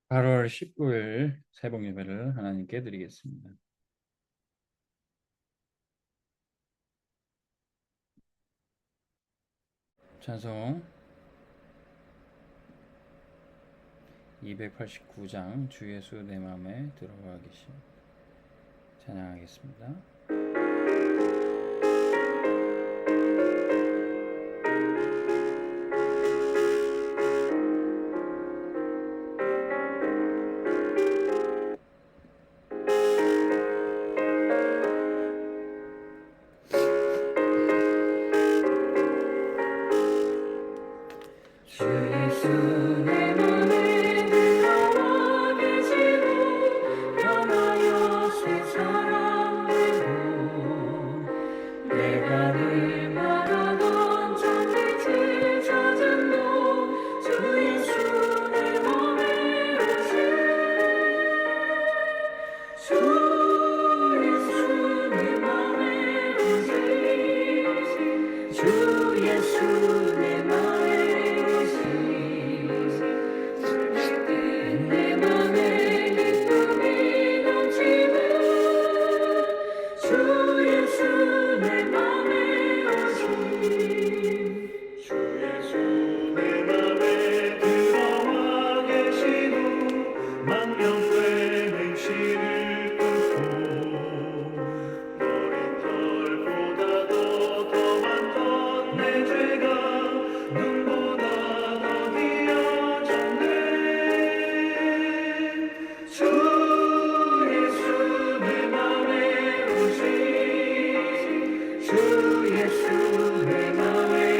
8월 19일 새벽 예배를 하나님께 드리겠습니다. 찬송 289장 주 예수 내 마음에 들어와 계시 찬양하겠습니다. 주 예수 내 맘에 들어와 계시고 변하여 새 사람 되고 내가 늘 바라던 천빛을 찾은 주 예수 내 맘에 오시 주 예수 내 맘에 오시 주 예수 내 맘에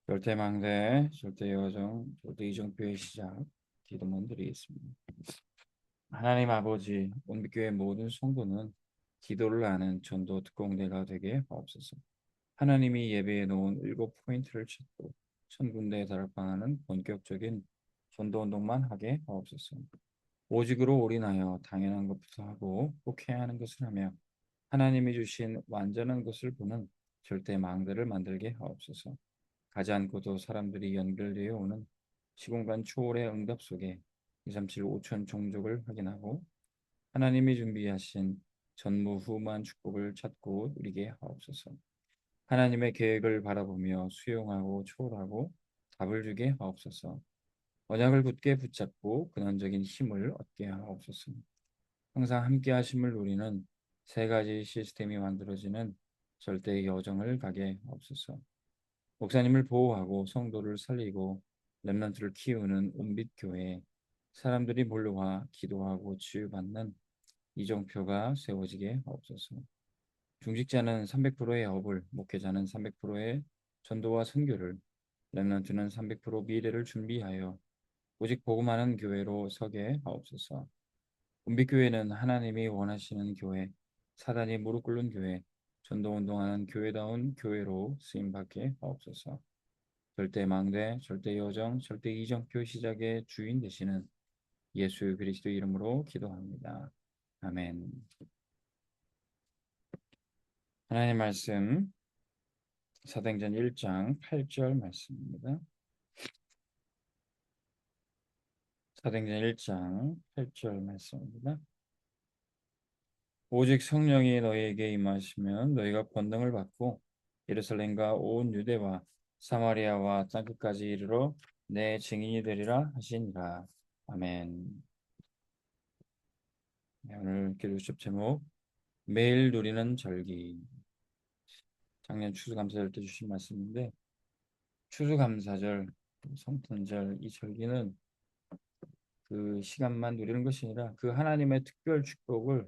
절대망대, 절대여정, 절대이정표의 시작, 기도문 드리겠습니다. 하나님 아버지, 온교회 모든 성도는 기도를 하는 전도 특공대가 되게 하옵소서. 하나님이 예배에 놓은 7포인트를 찾고 1000군데에 달방하는 본격적인 전도 운동만 하게 하옵소서. 오직으로 올인하여 당연한 것부터 하고 꼭 해야 하는 것을 하며 하나님이 주신 완전한 것을 보는 절대 망대를 만들게 하옵소서. 가지 않고도 사람들이 연결되어 오는 시공간 초월의 응답 속에 237 5천 종족을 확인하고 하나님이 준비하신 전무후무한 축복을 찾고 누리게 하옵소서. 하나님의 계획을 바라보며 수용하고 초월하고 답을 주게 하옵소서. 언약을 굳게 붙잡고 근원적인 힘을 얻게 하옵소서. 항상 함께 하심을 누리는 세 가지 시스템이 만들어지는 절대의 여정을 가게 하옵소서. 목사님을 보호하고 성도를 살리고 렘넌트를 키우는 온빛교회 사람들이 몰려와 기도하고 치유받는 이정표가 세워지게 하옵소서. 중직자는 300%의 업을, 목회자는 300%의 전도와 선교를, 렘넌트는 300% 미래를 준비하여 오직 복음하는 교회로 서게 하옵소서. 온빛교회는 하나님이 원하시는 교회, 사단이 무릎 꿇는 교회, 전도 운동하는 교회다운 교회로 쓰임 받게 하옵소서. 절대 망대, 절대 여정, 절대 이정표 시작의 주인 되시는 예수 그리스도 이름으로 기도합니다. 아멘. 하나님 말씀 사도행전 1장 8절 말씀입니다. 사도행전 1장 8절 말씀입니다. 오직 성령이 너희에게 임하시면 너희가 권능을 받고 예루살렘과 온 유대와 사마리아와 땅끝까지 이르러 내 증인이 되리라 하시니라. 아멘. 네, 오늘 기도수업 제목 매일 누리는 절기. 작년 추수감사절 때 주신 말씀인데 추수감사절, 성탄절 이 절기는 그 시간만 누리는 것이 아니라 그 하나님의 특별 축복을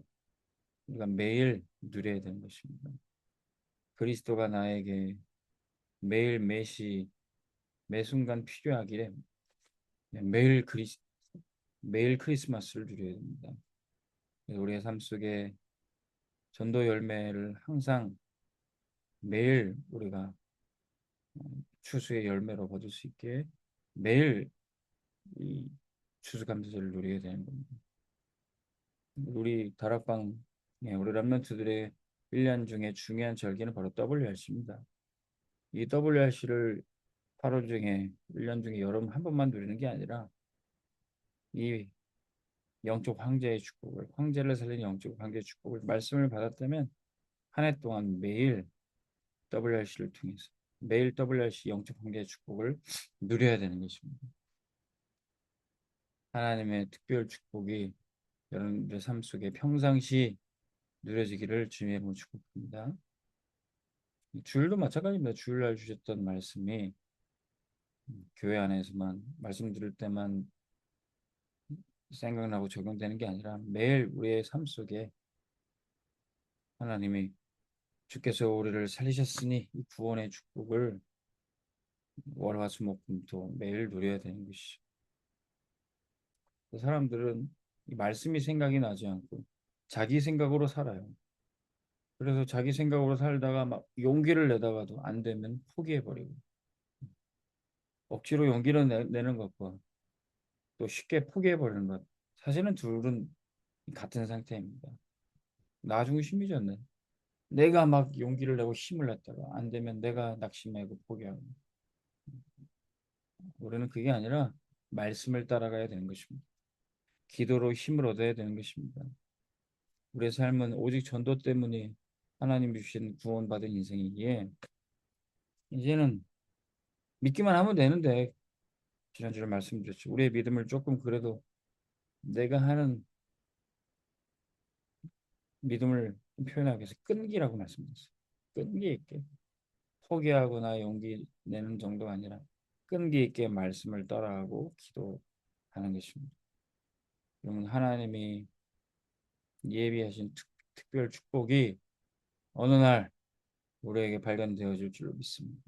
우리가 매일 누려야 되는 것입니다. 그리스도가 나에게 매일 매시 매 순간 필요하기에 매일 크리스마스를 누려야 됩니다. 우리의 삶 속에 전도 열매를 항상 매일 우리가 추수의 열매로 거둘 수 있게 매일 이 추수감사절을 누려야 되는 겁니다. 우리 다락방, 우리 랩런트들의 1년 중에 중요한 절기는 바로 WRC입니다. 이 WRC를 8월 중에 1년 중에 여름 한 번만 누리는 게 아니라 이 영적 황제의 축복을, 황제를 살리는 영적 황제의 축복을 말씀을 받았다면 한 해 동안 매일 WRC를 통해서 매일 WRC 영적 황제의 축복을 누려야 되는 것입니다. 하나님의 특별 축복이 여러분들의 삶 속에 평상시 누려지기를 주님의 이름으로 축복합니다. 주일도 마찬가지입니다. 주일날 주셨던 말씀이 교회 안에서만 말씀 들을 때만 생각나고 적용되는 게 아니라 매일 우리의 삶 속에 하나님이 주께서 우리를 살리셨으니 이 구원의 축복을 월화수목금토 매일 누려야 되는 것이죠. 사람들은 이 말씀이 생각이 나지 않고 자기 생각으로 살아요. 그래서 자기 생각으로 살다가 막 용기를 내다가도 안 되면 포기해버리고 억지로 용기를 내는 것과 또 쉽게 포기해버리는 것 사실은 둘은 같은 상태입니다. 나 중심이잖아요. 내가 막 용기를 내고 힘을 냈다가 안 되면 내가 낙심하고 포기하고 우리는 그게 아니라 말씀을 따라가야 되는 것입니다. 기도로 힘을 얻어야 되는 것입니다. 우리의 삶은 오직 전도 때문에 하나님 주신 구원받은 인생이기에 이제는 믿기만 하면 되는데 지난주에 말씀드렸죠. 우리의 믿음을 조금 그래도 내가 하는 믿음을 표현하기 위해서 끈기라고 말씀드렸어요. 끈기 있게 포기하거나 용기 내는 정도가 아니라 끈기 있게 말씀을 따라하고 기도하는 것입니다. 그러면 하나님이 예비하신 특별 축복이 어느 날 우리에게 발견되어질 줄로 믿습니다.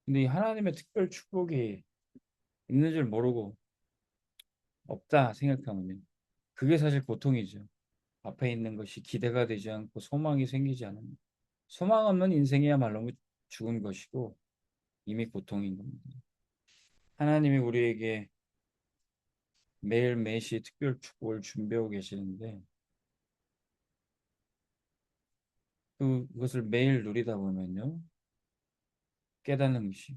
근데 이 하나님의 특별 축복이 있는 줄 모르고 없다 생각하면 그게 사실 고통이죠. 앞에 있는 것이 기대가 되지 않고 소망이 생기지 않으면 소망 없는 인생이야말로 죽은 것이고 이미 고통인 겁니다. 하나님이 우리에게 매일 매시 특별 축복을 준비하고 계시는데 그것을 매일 누리다 보면요. 깨닫는 것이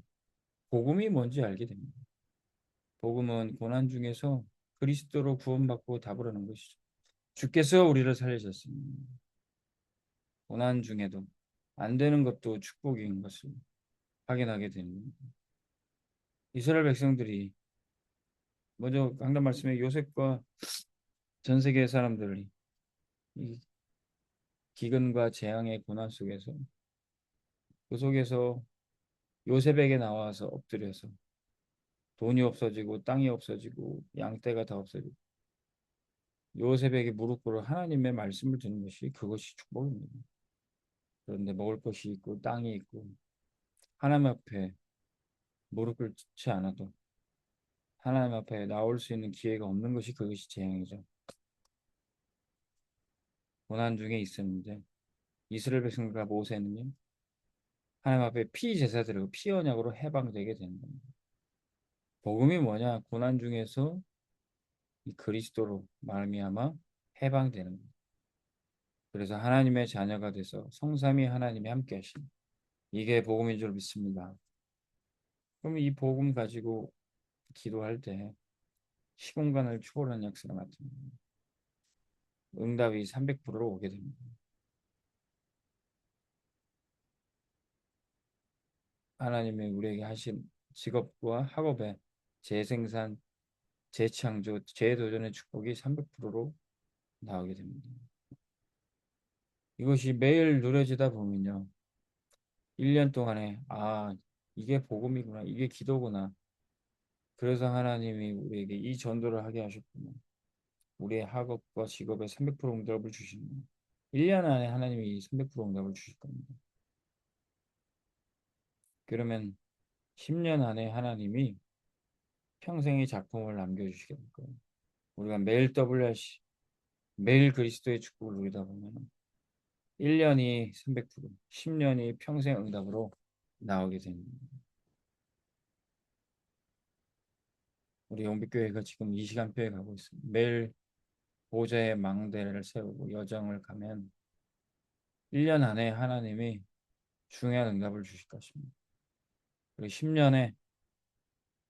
복음이 뭔지 알게 됩니다. 복음은 고난 중에서 그리스도로 구원받고 답을 하는 것이죠. 주께서 우리를 살리셨습니다. 고난 중에도 안 되는 것도 축복인 것을 확인하게 됩니다. 이스라엘 백성들이 먼저 강단 말씀에 요셉과 전 세계 사람들이 이 기근과 재앙의 고난 속에서 그 속에서 요셉에게 나와서 엎드려서 돈이 없어지고 땅이 없어지고 양떼가 다 없어지고 요셉에게 무릎 꿇어 하나님의 말씀을 듣는 것이 그것이 축복입니다. 그런데 먹을 것이 있고 땅이 있고 하나님 앞에 무릎 꿇지 않아도 하나님 앞에 나올 수 있는 기회가 없는 것이 그것이 재앙이죠. 고난 중에 있었는데 이스라엘 백성과 모세는요. 하나님 앞에 피 제사 드리고 피 언약으로 해방되게 되는 겁니다. 복음이 뭐냐? 고난 중에서 이 그리스도로 말미암아 해방되는 겁니다. 그래서 하나님의 자녀가 돼서 성삼위 하나님이 함께 하신 이게 복음인 줄 믿습니다. 그럼 이 복음 가지고 기도할 때 시공간을 초월하는 역사가 나타납니다. 응답이 300%로 오게 됩니다. 하나님이 우리에게 하신 직업과 학업의 재생산, 재창조, 재도전의 축복이 300%로 나오게 됩니다. 이것이 매일 누려지다 보면요. 1년 동안에 이게 복음이구나. 이게 기도구나. 그래서 하나님이 우리에게 이 전도를 하게 하셨구나. 우리의 학업과 직업에 300% 응답을 주시는 1년 안에 하나님이 300% 응답을 주실 겁니다. 그러면 10년 안에 하나님이 평생의 작품을 남겨주시게 될 거예요. 우리가 매일 WRC, 매일 그리스도의 축복을 누리다 보면 1년이 300%, 10년이 평생 응답으로 나오게 됩니다. 우리 영빛교회가 지금 이 시간표에 가고 있습니다. 매일 보좌의 망대를 세우고 여정을 가면 1년 안에 하나님이 중요한 응답을 주실 것입니다. 그리고 10년에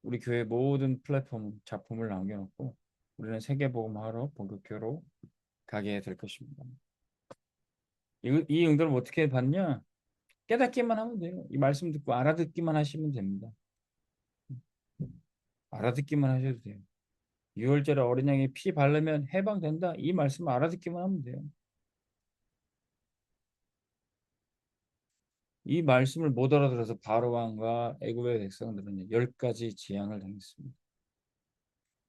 우리 교회 모든 플랫폼 작품을 남겨놓고 우리는 세계복음하러 본격교로 가게 될 것입니다. 이 응답을 어떻게 받냐? 깨닫기만 하면 돼요. 이 말씀 듣고 알아듣기만 하시면 됩니다. 알아듣기만 하셔도 돼요. 6월절에 어린 양이 피 바르면 해방된다. 이 말씀 알아듣기만 하면 돼요. 이 말씀을 못 알아들어서 바로왕과 애굽의 백성들은 10가지 재앙을 당했습니다.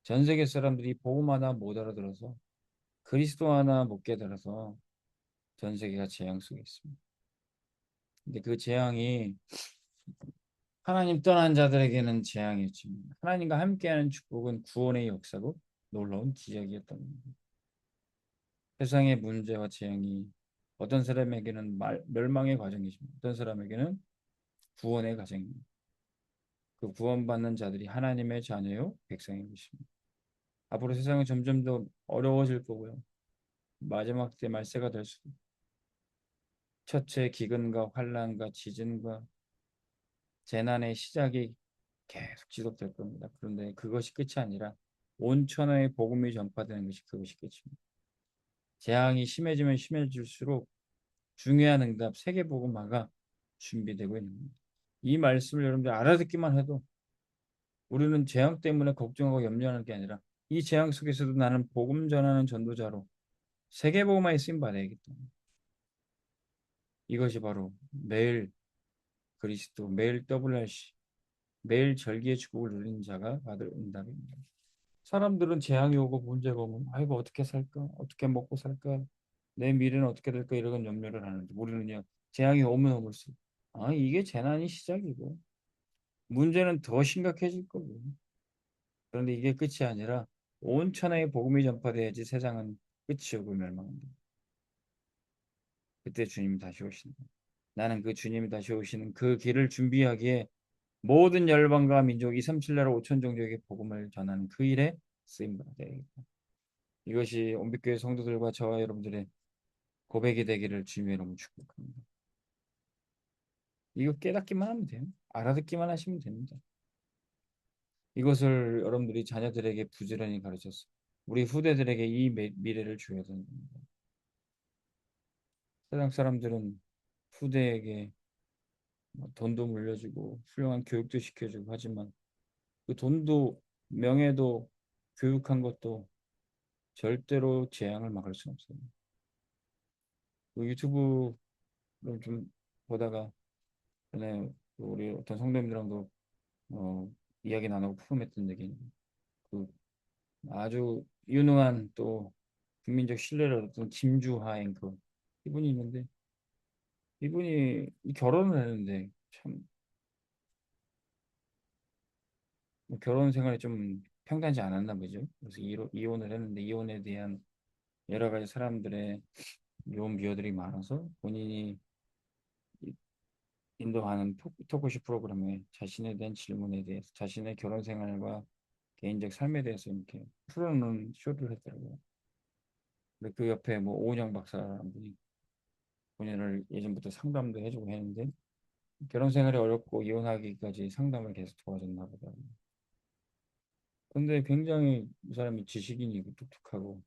전 세계 사람들이 복음 하나 못 알아들어서 그리스도 하나 못 깨달아서 전 세계가 재앙 속에 있습니다. 근데 그 재앙이 하나님 떠난 자들에게는 재앙이었지만 하나님과 함께하는 축복은 구원의 역사고 놀라운 기적이었던 겁니다. 세상의 문제와 재앙이 어떤 사람에게는 멸망의 과정이지만 어떤 사람에게는 구원의 과정입니다. 그 구원받는 자들이 하나님의 자녀요 백성인 것입니다. 앞으로 세상은 점점 더 어려워질 거고요. 마지막 때 말세가 될 수도 첫째 기근과 환난과 지진과 재난의 시작이 계속 지속될 겁니다. 그런데 그것이 끝이 아니라 온 천하에 복음이 전파되는 것이 그것이 끝입니다. 재앙이 심해지면 심해질수록 중요한 응답 세계 복음화가 준비되고 있는 겁니다. 이 말씀을 여러분들 알아듣기만 해도 우리는 재앙 때문에 걱정하고 염려하는 게 아니라 이 재앙 속에서도 나는 복음 전하는 전도자로 세계 복음화에 쓰임 받아야겠다. 이것이 바로 매일 그리스도, 매일 WRC, 매일 절기의 축복을 누리는 자가 받을 응답입니다. 사람들은 재앙이 오고 문제가 오면 아이고 어떻게 살까? 어떻게 먹고 살까? 내 미래는 어떻게 될까? 이런 염려를 하는데 우리는요. 재앙이 오면 올수록 이게 재난이 시작이고 문제는 더 심각해질 거고 그런데 이게 끝이 아니라 온 천하에 복음이 전파돼야지 세상은 끝이 오고 멸망한다. 그때 주님이 다시 오신다. 나는 그 주님이 다시 오시는 그 길을 준비하기에 모든 열방과 민족 237 나라 5천 종족에게 복음을 전하는 그 일에 쓰임 받아야 되겠다. 이것이 온빛교회 성도들과 저와 여러분들의 고백이 되기를 주님의 이름으로 축복합니다. 이거 깨닫기만 하면 돼요. 알아듣기만 하시면 됩니다. 이것을 여러분들이 자녀들에게 부지런히 가르쳤어. 우리 후대들에게 이 미래를 줘야 됩니다. 세상 사람들은 후대에게 뭐 돈도 물려주고 훌륭한 교육도 시켜주고 하지만 그 돈도 명예도 교육한 것도 절대로 재앙을 막을 수 없어요. 그 유튜브를 좀 보다가 전에 그 우리 어떤 성도님들랑도 어, 이야기 나누고 푸름했던 적이 있는데 그 아주 유능한 또 국민적 신뢰를 얻었던 김주하 앵커 이분이 있는데 이분이 결혼을 했는데 참 결혼 생활이 좀 평탄치 않았나 보죠. 그래서 이혼을 했는데 이혼에 대한 여러 가지 사람들의 묘한 비호들이 많아서 본인이 인도하는 토크쇼 프로그램에 자신에 대한 질문에 대해서 자신의 결혼 생활과 개인적 삶에 대해서 이렇게 풀어놓는 쇼를 했더라고요. 근데 그 옆에 뭐 오은영 박사라는 분이 본인을 예전부터 상담도 해주고 했는데 결혼 생활이 어렵고 이혼하기까지 상담을 계속 도와줬나 보다. 근데 굉장히 이 사람이 지식인이고 똑똑하고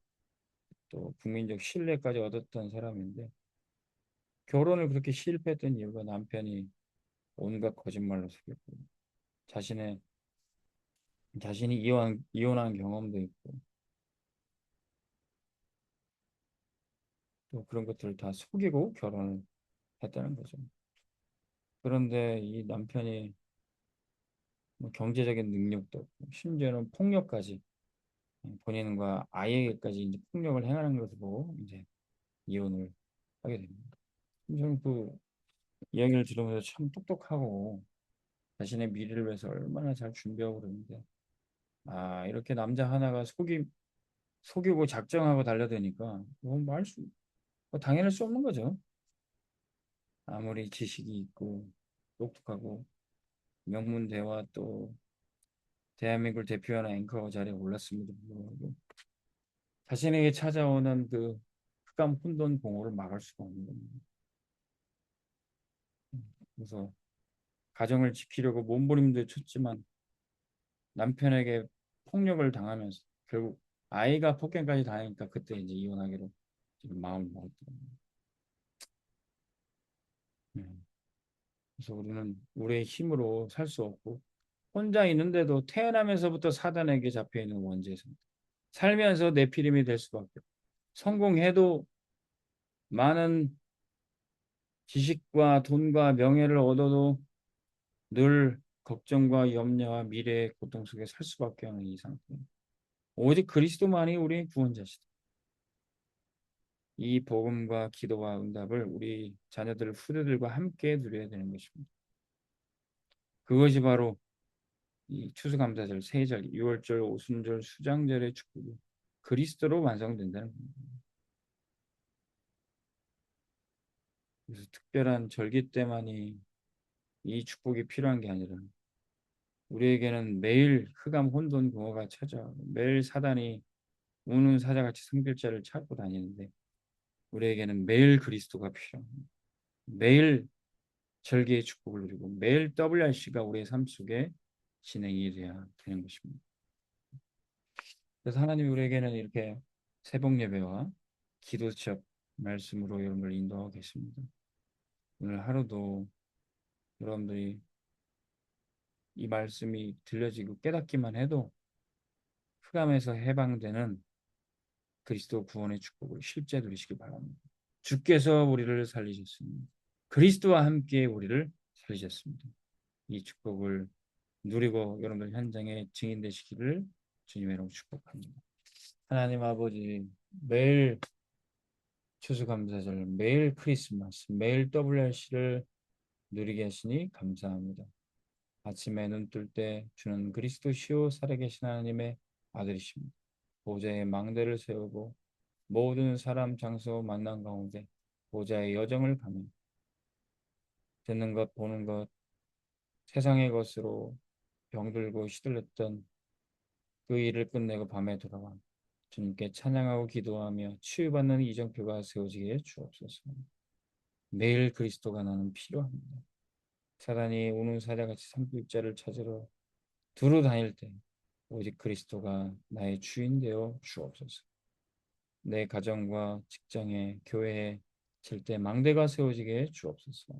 또 국민적 신뢰까지 얻었던 사람인데 결혼을 그렇게 실패했던 이유가 남편이 온갖 거짓말로 속였고 자신의 자신이 이혼한 경험도 있고 또 그런 것들을 다 속이고 결혼을 했다는 거죠. 그런데 이 남편이 뭐 경제적인 능력도 없고 심지어는 폭력까지 본인과 아이에게까지 이제 폭력을 행하는 것을 보고 이제 이혼을 하게 됩니다. 저는 그 이야기를 들으면서 참 똑똑하고 자신의 미래를 위해서 얼마나 잘 준비하고 그러는데 아 이렇게 남자 하나가 속이고 작정하고 달려드니까 뭐 당연할 수 없는 거죠. 아무리 지식이 있고 똑똑하고 명문대와 또 대한민국을 대표하는 앵커 자리에 올랐습니다. 자신에게 찾아오는 그 흑암 혼돈 공허를 막을 수가 없는 겁니다. 그래서 가정을 지키려고 몸부림도 쳤지만 남편에게 폭력을 당하면서 결국 아이가 폭행까지 당하니까 그때 이제 이혼하기로 지금 마음을 먹었더라고요. 그래서 우리는 우리의 힘으로 살 수 없고 혼자 있는데도 태어나면서부터 사단에게 잡혀 있는 원죄에서 살면서 내피림이 될 수밖에 없고 성공해도 많은 지식과 돈과 명예를 얻어도 늘 걱정과 염려와 미래의 고통 속에 살 수밖에 없는 이 상태. 오직 그리스도만이 우리의 구원자시다. 이 복음과 기도와 응답을 우리 자녀들 후대들과 함께 누려야 되는 것입니다. 그것이 바로 이 추수감사절, 세절, 유월절, 오순절, 수장절의 축복이 그리스도로 완성된다는 겁니다. 그래서 특별한 절기 때만이 이 축복이 필요한 게 아니라 우리에게는 매일 흑암 혼돈 공허가 찾아 매일 사단이 우는 사자같이 성길자를 찾고 다니는데 우리에게는 매일 그리스도가 필요합니다. 매일 절기의 축복을 누리고 매일 WRC가 우리의 삶 속에 진행이 돼야 되는 것입니다. 그래서 하나님이 우리에게는 이렇게 새벽 예배와 기도 시작 말씀으로 여러분을 인도하고 계십니다. 오늘 하루도 여러분들이 이 말씀이 들려지고 깨닫기만 해도 흑암에서 해방되는 그리스도 구원의 축복을 실제 누리시기 바랍니다. 주께서 우리를 살리셨습니다. 그리스도와 함께 우리를 살리셨습니다. 이 축복을 누리고 여러분들 현장에 증인 되시기를 주님의 이름으로 축복합니다. 하나님 아버지 매일 추수감사절, 매일 크리스마스, 매일 WRC를 누리게 하시니 감사합니다. 아침에 눈 뜰 때 주는 그리스도시요 살아계신 하나님의 아들이십니다. 보좌의 망대를 세우고 모든 사람 장소 만난 가운데 보좌의 여정을 가며 듣는 것, 보는 것, 세상의 것으로 병들고 시들렸던 그 일을 끝내고 밤에 돌아와 주님께 찬양하고 기도하며 치유받는 이정표가 세워지게 해 주옵소서. 매일 그리스도가 나는 필요합니다. 사단이 우는 사자같이 산불자를 찾으러 두루 다닐 때 오직 그리스도가 나의 주인 되어 주옵소서. 내 가정과 직장에 교회에 절대 망대가 세워지게 해 주옵소서.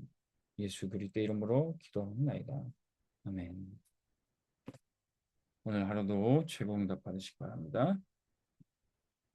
예수 그리스도 이름으로 기도합니다. 아멘. 오늘 하루도 최고 응답 받으시기 바랍니다.